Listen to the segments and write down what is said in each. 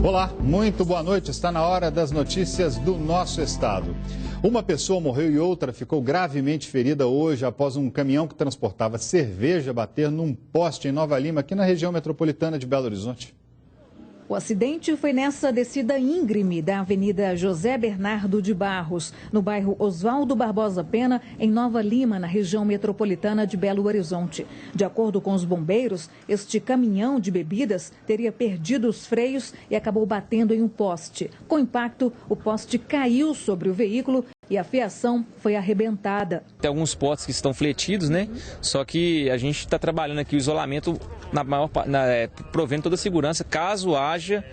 Olá, muito boa noite. Está na hora das notícias do nosso estado. Uma pessoa morreu e outra ficou gravemente ferida hoje após um caminhão que transportava cerveja bater num poste em Nova Lima, aqui na região metropolitana de Belo Horizonte. O acidente foi nessa descida íngreme da Avenida José Bernardo de Barros, no bairro Oswaldo Barbosa Pena, em Nova Lima, na região metropolitana de Belo Horizonte. De acordo com os bombeiros, este caminhão de bebidas teria perdido os freios e acabou batendo em um poste. Com impacto, o poste caiu sobre o veículo e a fiação foi arrebentada. Tem alguns postes que estão fletidos, né? Só que a gente está trabalhando aqui o isolamento, provendo toda a segurança, caso haja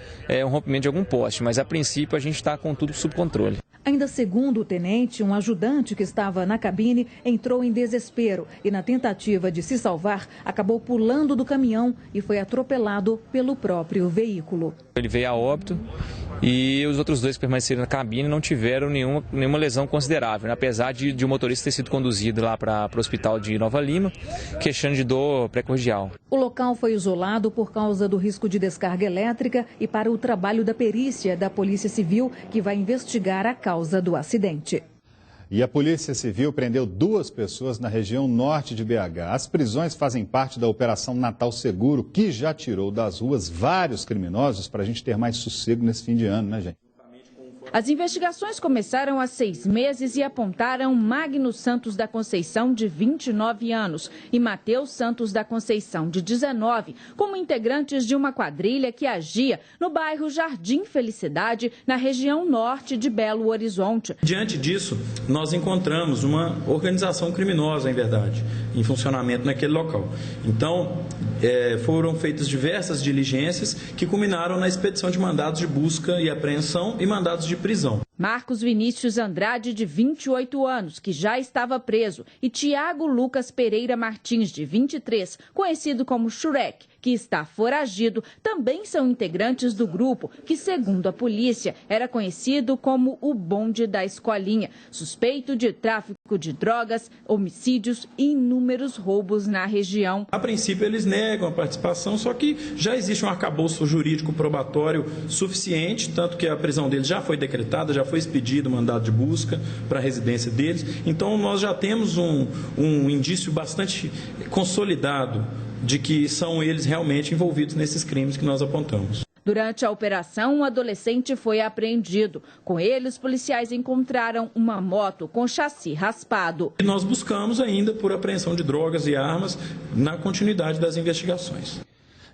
um rompimento de algum poste. Mas a princípio a gente está com tudo sob controle. Ainda segundo o tenente, um ajudante que estava na cabine entrou em desespero e, na tentativa de se salvar, acabou pulando do caminhão e foi atropelado pelo próprio veículo. Ele veio a óbito e os outros dois que permaneceram na cabine não tiveram nenhuma lesão considerável, né? Apesar de o motorista ter sido conduzido lá para o hospital de Nova Lima, queixando de dor pré-cordial. O local foi isolado por causa do risco de descarga elétrica e para o trabalho da perícia da Polícia Civil, que vai investigar a causa do acidente. E a Polícia Civil prendeu 2 pessoas na região norte de BH. As prisões fazem parte da Operação Natal Seguro, que já tirou das ruas vários criminosos para a gente ter mais sossego nesse fim de ano, né, gente? As investigações começaram há 6 meses e apontaram Magno Santos da Conceição, de 29 anos, e Matheus Santos da Conceição, de 19, como integrantes de uma quadrilha que agia no bairro Jardim Felicidade, na região norte de Belo Horizonte. Diante disso, nós encontramos uma organização criminosa, em verdade, em funcionamento naquele local. Então, foram feitas diversas diligências que culminaram na expedição de mandados de busca e apreensão e mandados de prisão. Marcos Vinícius Andrade, de 28 anos, que já estava preso, e Tiago Lucas Pereira Martins, de 23, conhecido como Shurek, que está foragido, também são integrantes do grupo, que, segundo a polícia, era conhecido como o Bonde da Escolinha, suspeito de tráfico de drogas, homicídios e inúmeros roubos na região. A princípio, eles negam a participação, só que já existe um arcabouço jurídico probatório suficiente, tanto que a prisão deles já foi decretada, já foi expedido mandado de busca para a residência deles. Então, nós já temos um indício bastante consolidado de que são eles realmente envolvidos nesses crimes que nós apontamos. Durante a operação, um adolescente foi apreendido. Com ele, os policiais encontraram uma moto com chassi raspado. E nós buscamos ainda por apreensão de drogas e armas na continuidade das investigações.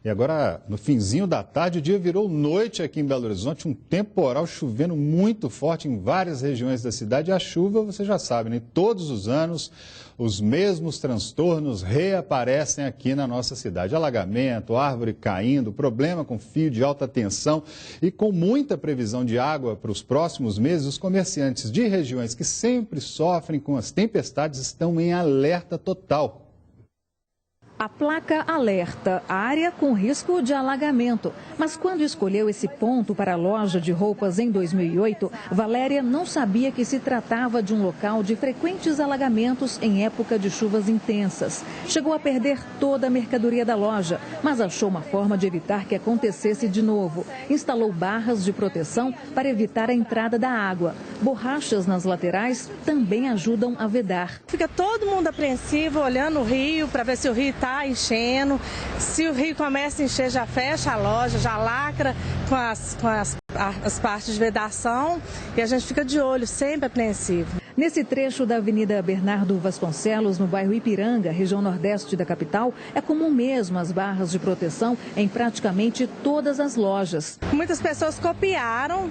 E agora, no finzinho da tarde, o dia virou noite aqui em Belo Horizonte, um temporal chovendo muito forte em várias regiões da cidade. E a chuva, você já sabe, né? Todos os anos, os mesmos transtornos reaparecem aqui na nossa cidade. Alagamento, árvore caindo, problema com fio de alta tensão. E com muita previsão de água para os próximos meses, os comerciantes de regiões que sempre sofrem com as tempestades estão em alerta total. A placa alerta, área com risco de alagamento. Mas quando escolheu esse ponto para a loja de roupas em 2008, Valéria não sabia que se tratava de um local de frequentes alagamentos em época de chuvas intensas. Chegou a perder toda a mercadoria da loja, mas achou uma forma de evitar que acontecesse de novo. Instalou barras de proteção para evitar a entrada da água. Borrachas nas laterais também ajudam a vedar. Fica todo mundo apreensivo, olhando o rio para ver se o rio está enchendo. Se o rio começa a encher, já fecha a loja, já lacra com as partes de vedação e a gente fica de olho, sempre apreensivo. Nesse trecho da Avenida Bernardo Vasconcelos, no bairro Ipiranga, região nordeste da capital, é comum mesmo as barras de proteção em praticamente todas as lojas. Muitas pessoas copiaram,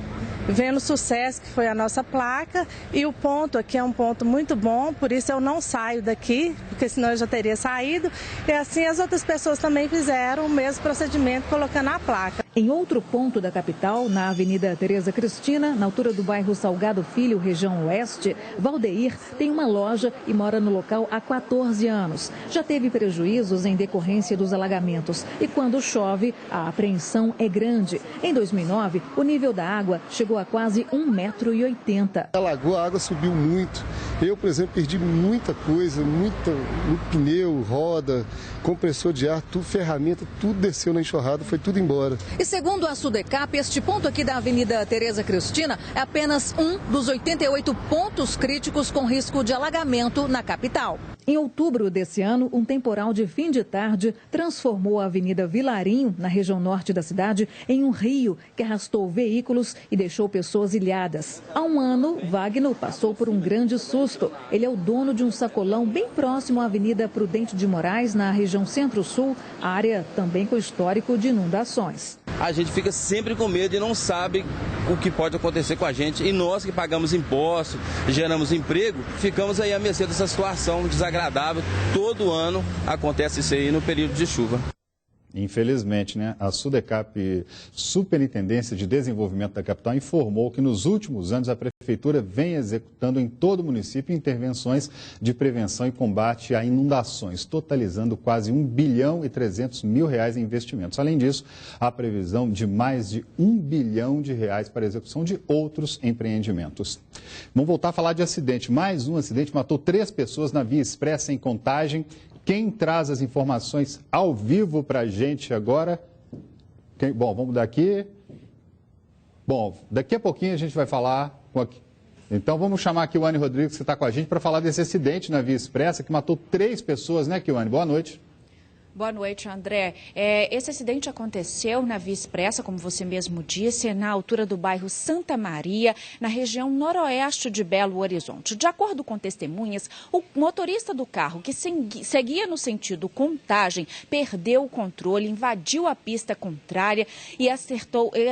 vendo o sucesso que foi a nossa placa, e o ponto aqui é um ponto muito bom, por isso eu não saio daqui, porque senão eu já teria saído. E assim as outras pessoas também fizeram o mesmo procedimento, colocando a placa. Em outro ponto da capital, na Avenida Tereza Cristina, na altura do bairro Salgado Filho, região oeste, Valdeir tem uma loja e mora no local há 14 anos. Já teve prejuízos em decorrência dos alagamentos e quando chove, a apreensão é grande. Em 2009, o nível da água chegou a quase 1,80 m. Alagou, a água subiu muito Eu, por exemplo, perdi muita coisa, muito pneu, roda, compressor de ar, tudo, ferramenta, tudo desceu na enxurrada, foi tudo embora. E segundo a Sudecap, este ponto aqui da Avenida Tereza Cristina é apenas um dos 88 pontos críticos com risco de alagamento na capital. Em outubro desse ano, um temporal de fim de tarde transformou a Avenida Vilarinho, na região norte da cidade, em um rio que arrastou veículos e deixou pessoas ilhadas. Há um ano, Wagner passou por um grande susto. Ele é o dono de um sacolão bem próximo à Avenida Prudente de Moraes, na região centro-sul, área também com histórico de inundações. A gente fica sempre com medo e não sabe o que pode acontecer com a gente. E nós que pagamos impostos, geramos emprego, ficamos aí à mercê dessa situação desagradável. Todo ano acontece isso aí no período de chuva. Infelizmente, né? A Sudecap, Superintendência de Desenvolvimento da Capital, informou que nos últimos anos a Prefeitura vem executando em todo o município intervenções de prevenção e combate a inundações, totalizando quase R$ 1.300.000 em investimentos. Além disso, há previsão de mais de R$ 1 bilhão para a execução de outros empreendimentos. Vamos voltar a falar de acidente. Mais um acidente matou 3 pessoas na Via Expressa em Contagem. Quem traz as informações ao vivo para a gente agora? Bom, vamos daqui. Bom, daqui a pouquinho a gente vai falar com Então vamos chamar aqui o Kiwane Rodrigues, que está com a gente, para falar desse acidente na Via Expressa, que matou 3 pessoas, né, Kiwane? Boa noite. Boa noite, André. Esse acidente aconteceu na Via Expressa, como você mesmo disse, na altura do bairro Santa Maria, na região noroeste de Belo Horizonte. De acordo com testemunhas, o motorista do carro, que seguia no sentido Contagem, perdeu o controle, invadiu a pista contrária e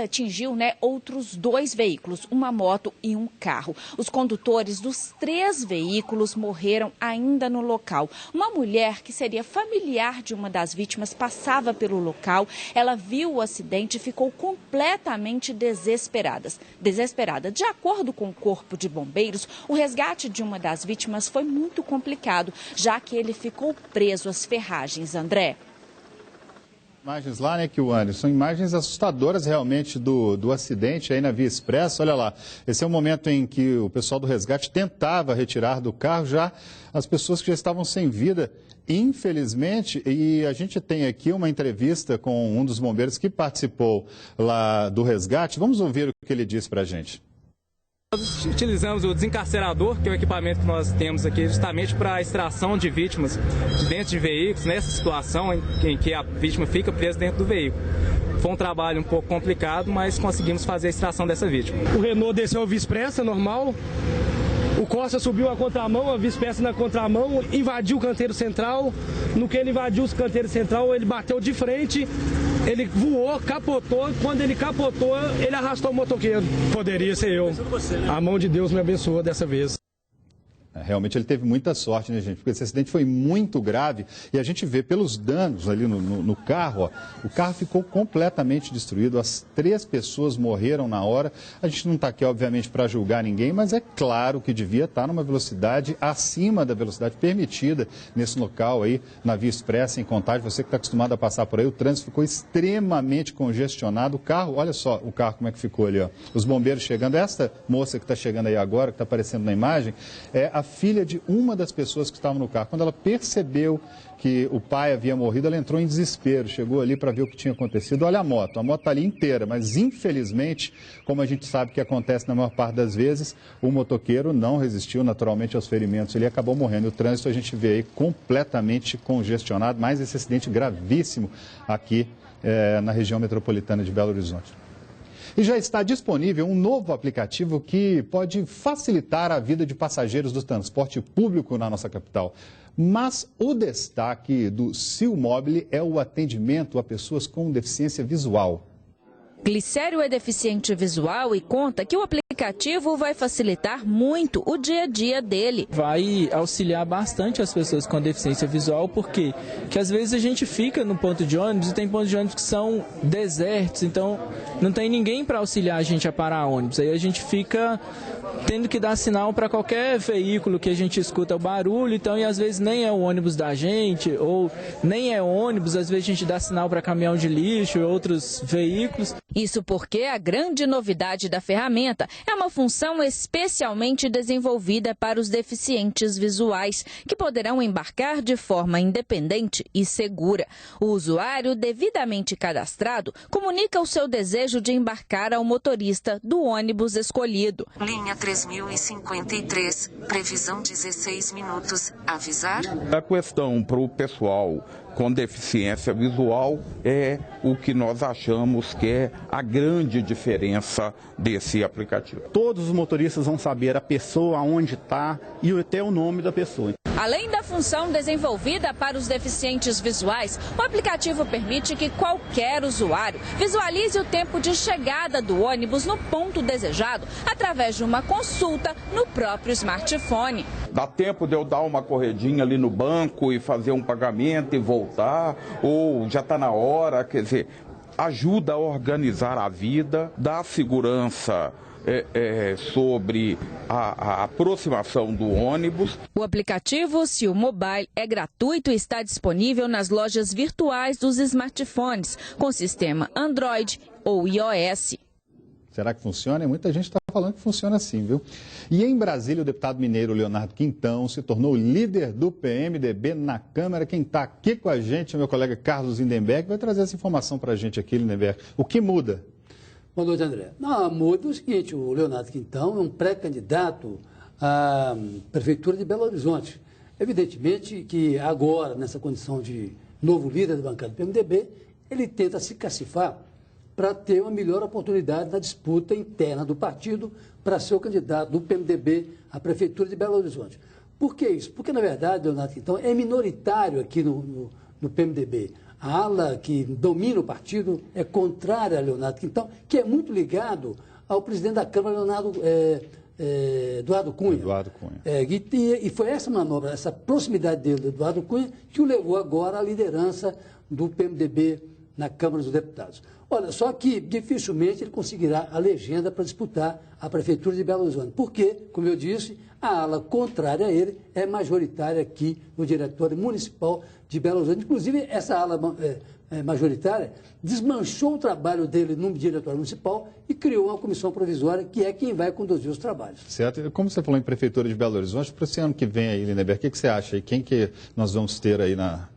atingiu outros 2 veículos, uma moto e um carro. Os condutores dos 3 veículos morreram ainda no local. Uma mulher que seria familiar de uma das vítimas passava pelo local, ela viu o acidente e ficou completamente desesperada. De acordo com o Corpo de Bombeiros, o resgate de uma das vítimas foi muito complicado, já que ele ficou preso às ferragens, André. Imagens lá, né, Kiwane? São imagens assustadoras realmente do acidente aí na Via Expressa. Olha lá, esse é o momento em que o pessoal do resgate tentava retirar do carro já as pessoas que já estavam sem vida. Infelizmente, e a gente tem aqui uma entrevista com um dos bombeiros que participou lá do resgate. Vamos ouvir o que ele disse para a gente. Nós utilizamos o desencarcerador, que é o equipamento que nós temos aqui justamente para a extração de vítimas dentro de veículos, nessa situação em que a vítima fica presa dentro do veículo. Foi um trabalho um pouco complicado, mas conseguimos fazer a extração dessa vítima. O Renault desceu a Via Expressa, normal. O Costa subiu a contramão, a Via Expressa na contramão, invadiu o canteiro central. No que ele invadiu o canteiro central, ele bateu de frente, ele voou, capotou. Quando ele capotou, ele arrastou o motoqueiro. Poderia ser eu. A mão de Deus me abençoou dessa vez. Realmente ele teve muita sorte, né, gente? Porque esse acidente foi muito grave e a gente vê pelos danos ali no carro, ó, o carro ficou completamente destruído, as 3 pessoas morreram na hora. A gente não está aqui, obviamente, para julgar ninguém, mas é claro que devia estar numa velocidade acima da velocidade permitida nesse local aí, na Via Expressa, em Contagem. Você que está acostumado a passar por aí, o trânsito ficou extremamente congestionado. O carro, olha só o carro como é que ficou ali, ó. Os bombeiros chegando, essa moça que está chegando aí agora, que está aparecendo na imagem, é a filha de uma das pessoas que estavam no carro. Quando ela percebeu que o pai havia morrido, ela entrou em desespero, chegou ali para ver o que tinha acontecido. Olha a moto está ali inteira, mas infelizmente, como a gente sabe que acontece na maior parte das vezes, o motoqueiro não resistiu naturalmente aos ferimentos, ele acabou morrendo. O trânsito a gente vê aí completamente congestionado, mais esse acidente gravíssimo aqui na região metropolitana de Belo Horizonte. E já está disponível um novo aplicativo que pode facilitar a vida de passageiros do transporte público na nossa capital. Mas o destaque do Silmobile é o atendimento a pessoas com deficiência visual. Glicério é deficiente visual e conta que o aplicativo vai facilitar muito o dia a dia dele. Vai auxiliar bastante as pessoas com deficiência visual, porque às vezes a gente fica no ponto de ônibus e tem pontos de ônibus que são desertos, então não tem ninguém para auxiliar a gente a parar ônibus. Aí a gente fica tendo que dar sinal para qualquer veículo que a gente escuta o barulho, então, e às vezes nem é o ônibus da gente, ou nem é ônibus, às vezes a gente dá sinal para caminhão de lixo e outros veículos. Isso porque a grande novidade da ferramenta É uma função especialmente desenvolvida para os deficientes visuais, que poderão embarcar de forma independente e segura. O usuário, devidamente cadastrado, comunica o seu desejo de embarcar ao motorista do ônibus escolhido. Linha 3053, previsão 16 minutos. Avisar? A questão para o pessoal com deficiência visual é o que nós achamos que é a grande diferença desse aplicativo. Todos os motoristas vão saber a pessoa, aonde está e até o nome da pessoa. Além da função desenvolvida para os deficientes visuais, o aplicativo permite que qualquer usuário visualize o tempo de chegada do ônibus no ponto desejado através de uma consulta no próprio smartphone. Dá tempo de eu dar uma corredinha ali no banco e fazer um pagamento e voltar, ou já está na hora, quer dizer, ajuda a organizar a vida, dá segurança sobre a aproximação do ônibus. O aplicativo Sil Mobile é gratuito e está disponível nas lojas virtuais dos smartphones, com sistema Android ou iOS. Será que funciona? E muita gente está falando que funciona assim, viu? E em Brasília, o deputado mineiro Leonardo Quintão se tornou líder do PMDB na Câmara. Quem está aqui com a gente é meu colega Carlos Lindenberg, vai trazer essa informação para a gente aqui, Lindenberg. O que muda? Boa noite, André. Não, muda o seguinte, o Leonardo Quintão é um pré-candidato à Prefeitura de Belo Horizonte. Evidentemente que agora, nessa condição de novo líder da bancada do PMDB, ele tenta se cacifar para ter uma melhor oportunidade na disputa interna do partido para ser o candidato do PMDB à Prefeitura de Belo Horizonte. Por que isso? Porque, na verdade, Leonardo Quintão é minoritário aqui no PMDB. A ala que domina o partido é contrária a Leonardo Quintão, que é muito ligado ao presidente da Câmara, Eduardo Cunha. E foi essa manobra, essa proximidade dele, do Eduardo Cunha, que o levou agora à liderança do PMDB na Câmara dos Deputados. Olha, só que dificilmente ele conseguirá a legenda para disputar a Prefeitura de Belo Horizonte, porque, como eu disse, a ala contrária a ele é majoritária aqui no Diretório Municipal de Belo Horizonte. Inclusive, essa ala majoritária desmanchou o trabalho dele no Diretório Municipal e criou uma comissão provisória que é quem vai conduzir os trabalhos. Certo. Como você falou em Prefeitura de Belo Horizonte, para esse ano que vem aí, Lindenberg, o que você acha aí? Quem que nós vamos ter aí na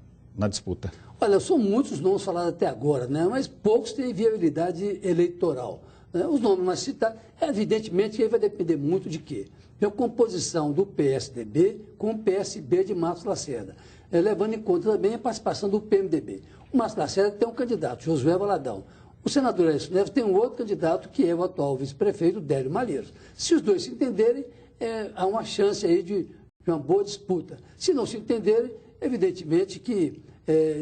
disputa? Olha, são muitos nomes falados até agora, né? Mas poucos têm viabilidade eleitoral. Né? Os nomes mais citados, evidentemente, que aí vai depender muito de quê? Da composição do PSDB com o PSB de Marcos Lacerda, levando em conta também a participação do PMDB. O Marcos Lacerda tem um candidato, Josué Valadão. O senador Aécio Neves tem um outro candidato, que é o atual vice-prefeito, Délio Malheiros. Se os dois se entenderem, há uma chance aí de uma boa disputa. Se não se entenderem, evidentemente que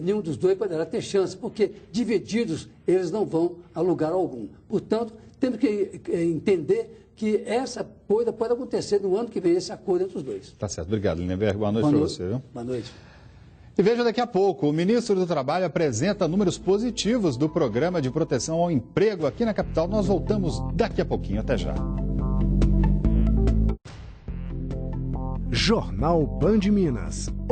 nenhum dos dois poderá ter chance, porque divididos eles não vão a lugar algum. Portanto, temos que entender que essa coisa pode acontecer no ano que vem, esse acordo entre os dois. Tá certo. Obrigado, Lindenberg. Boa noite para você. Viu? Boa noite. E veja daqui a pouco, o ministro do Trabalho apresenta números positivos do Programa de Proteção ao Emprego aqui na capital. Nós voltamos daqui a pouquinho. Até já. Jornal Band Minas.